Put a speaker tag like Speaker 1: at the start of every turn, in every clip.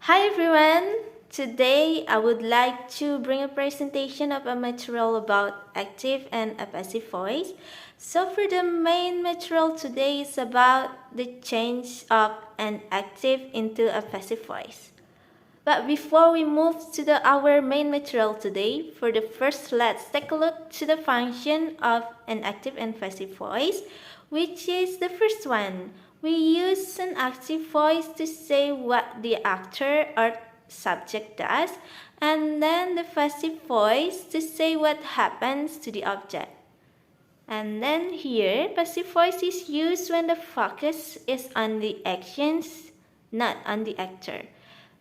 Speaker 1: Hi everyone! Today I would like to bring a presentation of a material about active and a passive voice. So for the main material today is about the change of an active into a passive voice. But before we move to our main material today, for the first let's take a look to the function of an active and passive voice, which is the first one. We use an active voice to say what the actor or subject does, and then the passive voice to say what happens to the object. And then here, passive voice is used when the focus is on the actions, not on the actor.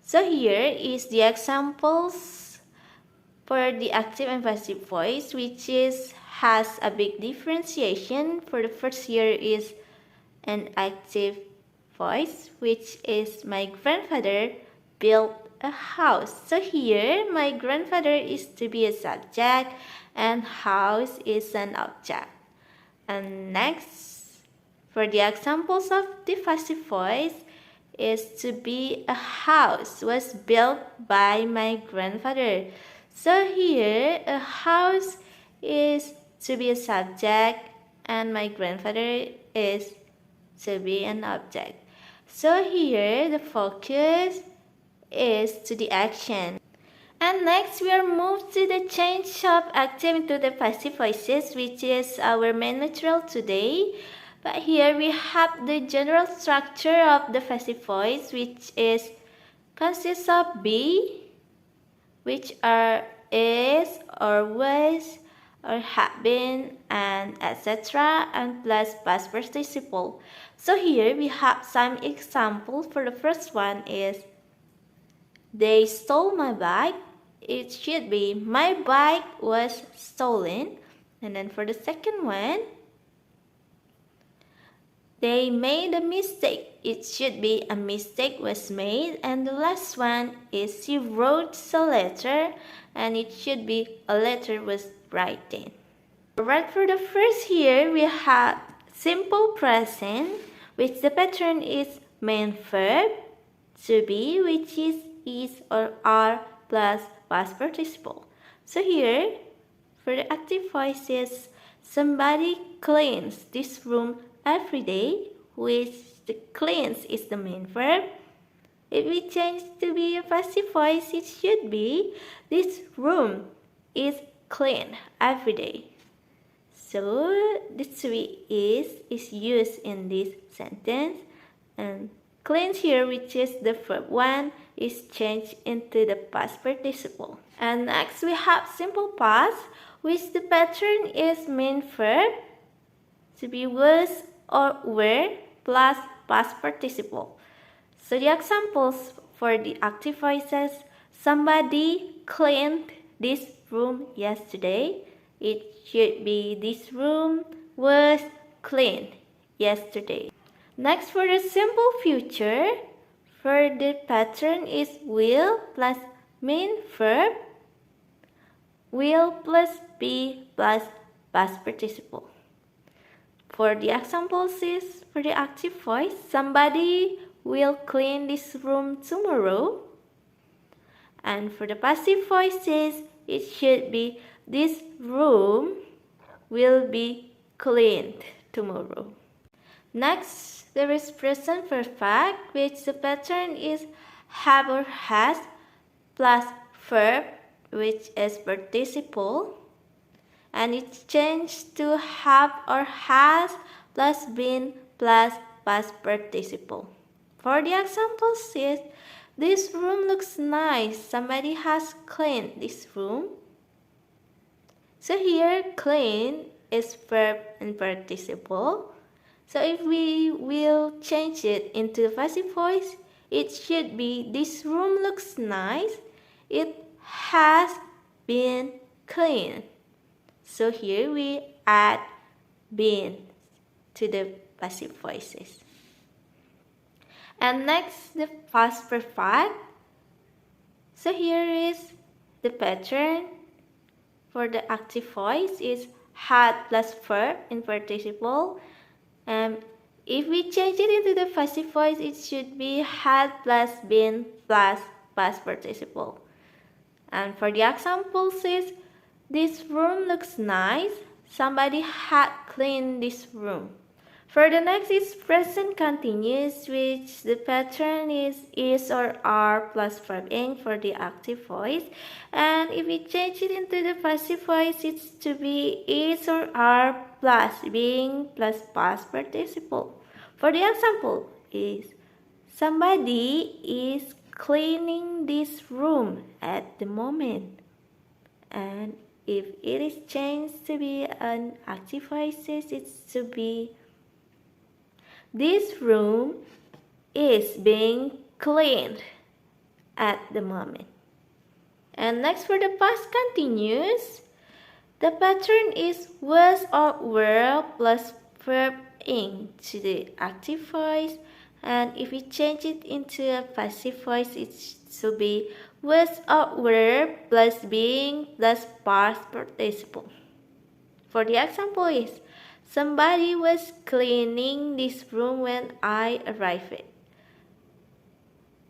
Speaker 1: So here is the examples for the active and passive voice, which has a big differentiation. For the first here is an active voice, which is my grandfather built a house. So here my grandfather is to be a subject and house is an object. And next, for the examples of the passive voice, is to be a house was built by my grandfather. So here a house is to be a subject and my grandfather is to be an object. So here the focus is to the action. And next we are moved to the change of active into the passive voices, which is our main material today. But here we have the general structure of the passive voice, which consists of be, which are is or was or have been and etc. and plus past participle. So here we have some examples. For the first one is they stole my bike. It should be my bike was stolen. And then for the second one, they made a mistake. It should be a mistake was made. And the last one is she wrote a letter and it should be a letter was written. Right, for the first here we have simple present, which the pattern is main verb, to be, which is or are plus past participle. So here for the active voices, somebody cleans this room every day, which the cleans is the main verb. If we change to be a passive voice, it should be this room is clean every day. So the to be is used in this sentence, and cleans here, which is the verb one, is changed into the past participle. And next we have simple past, which the pattern is main verb, to be was or were plus past participle. So the examples for the active voices, somebody cleaned this room yesterday. It should be this room was cleaned yesterday. Next, for the simple future, for the pattern is will plus main verb, will plus be plus past participle. For the examples is for the active voice, somebody will clean this room tomorrow. And for the passive voices, it should be this room will be cleaned tomorrow. Next, there is present perfect, which the pattern is have or has plus verb, which is participle, and it's changed to have or has plus been plus past participle. For the examples is, this room looks nice. Somebody has cleaned this room. So here, clean is verb and participle. So if we will change it into passive voice, it should be this room looks nice. It has been cleaned. So here we add been to the passive voices. And next, the past perfect. So here is the pattern for the active voice is had plus verb in participle. If we change it into the passive voice, it should be had plus been plus past participle. And for the examples is, this room looks nice. Somebody had cleaned this room. For the next is present continuous, which the pattern is or are plus verb ing for the active voice. And if we change it into the passive voice, it's to be is or are plus being plus past participle. For the example is, somebody is cleaning this room at the moment. And if it is changed to be an active voice, it's to be, this room is being cleaned at the moment. And next for the past continuous, the pattern is was or were plus verb ing to the active voice. And if we change it into a passive voice, it should be was or were plus being plus past participle. For the example is, somebody was cleaning this room when I arrived.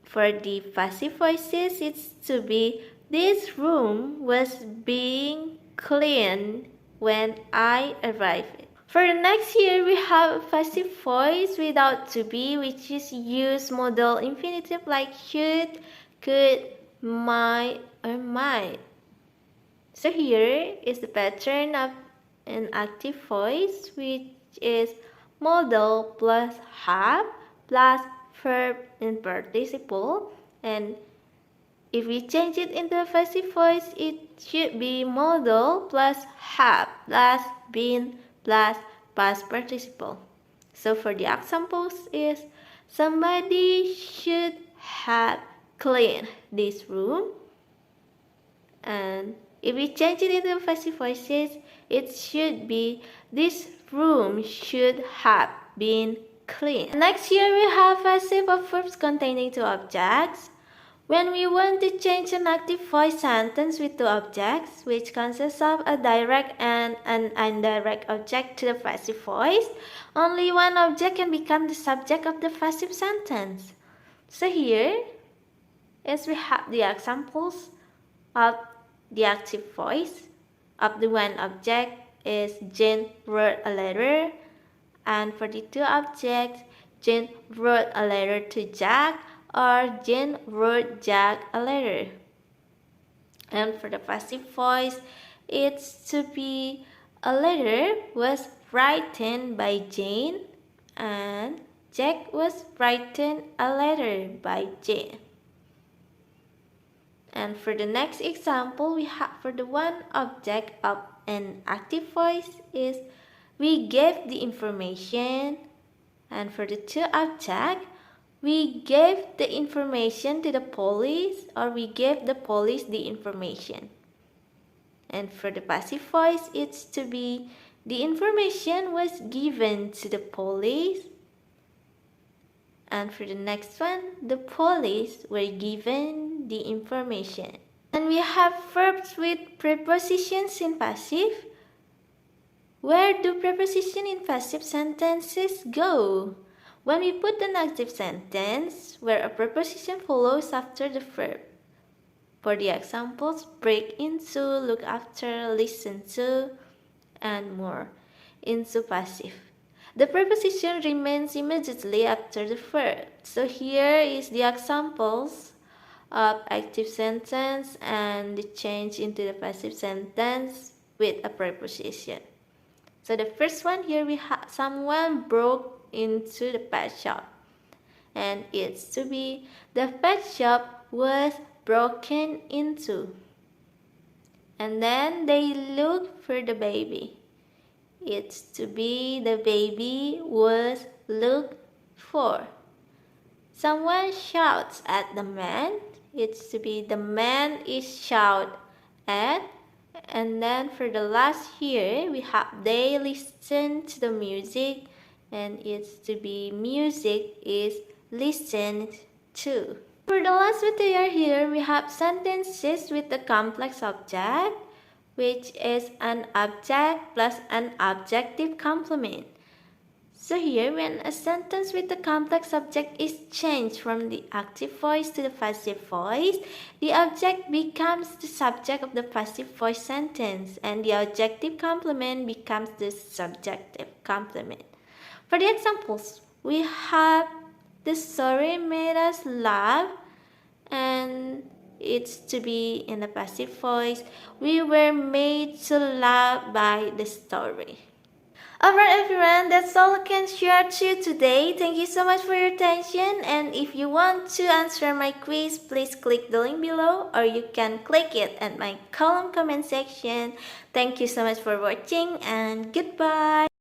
Speaker 1: For the passive voices, it's to be, this room was being cleaned when I arrived. For the next here, we have a passive voice without to be, which is use modal infinitive like should, could, might, or might. So here is the pattern of an active voice, which is modal plus have plus verb and participle. And if we change it into a passive voice, it should be modal plus have plus been plus past participle. So for the examples is, somebody should have cleaned this room. And if we change it into passive voices, it should be, this room should have been cleaned. Next here we have passive of verbs containing two objects. When we want to change an active voice sentence with two objects, which consists of a direct and an indirect object to the passive voice, only one object can become the subject of the passive sentence. So here, as we have the examples of the active voice of the one object is, Jane wrote a letter, and for the two objects, Jane wrote a letter to Jack, or Jane wrote Jack a letter. And for the passive voice, it's to be, a letter was written by Jane and Jack was written a letter by Jane. And for the next example, we have for the one object of an active voice is, we gave the information. And for the two object, we gave the information to the police, or we gave the police the information. And for the passive voice, it's to be, the information was given to the police. And for the next one, the police were given the information. And we have verbs with prepositions in passive. Where do prepositions in passive sentences go? When we put an active sentence where a preposition follows after the verb. For the examples, break into, look after, listen to, and more, into passive. The preposition remains immediately after the verb. So here is the examples of active sentence and the change into the passive sentence with a preposition. So the first one here, we have, someone broke into the pet shop. And it's to be, the pet shop was broken into. And then they looked for the baby. It's to be, the baby was looked for. Someone shouts at the man. It's to be, the man is shouted at. And then for the last here, we have they listen to the music. And it's to be, music is listened to. For the last material here, we have sentences with a complex object, which is an object plus an adjective complement. So here, when a sentence with a complex subject is changed from the active voice to the passive voice, the object becomes the subject of the passive voice sentence, and the adjective complement becomes the subjective complement. For the examples, we have the story made us laugh, and it's to be in the passive voice. We were made to laugh by the story. Alright everyone, that's all I can share to you today. Thank you so much for your attention, and if you want to answer my quiz, please click the link below or you can click it at my column comment section. Thank you so much for watching and goodbye.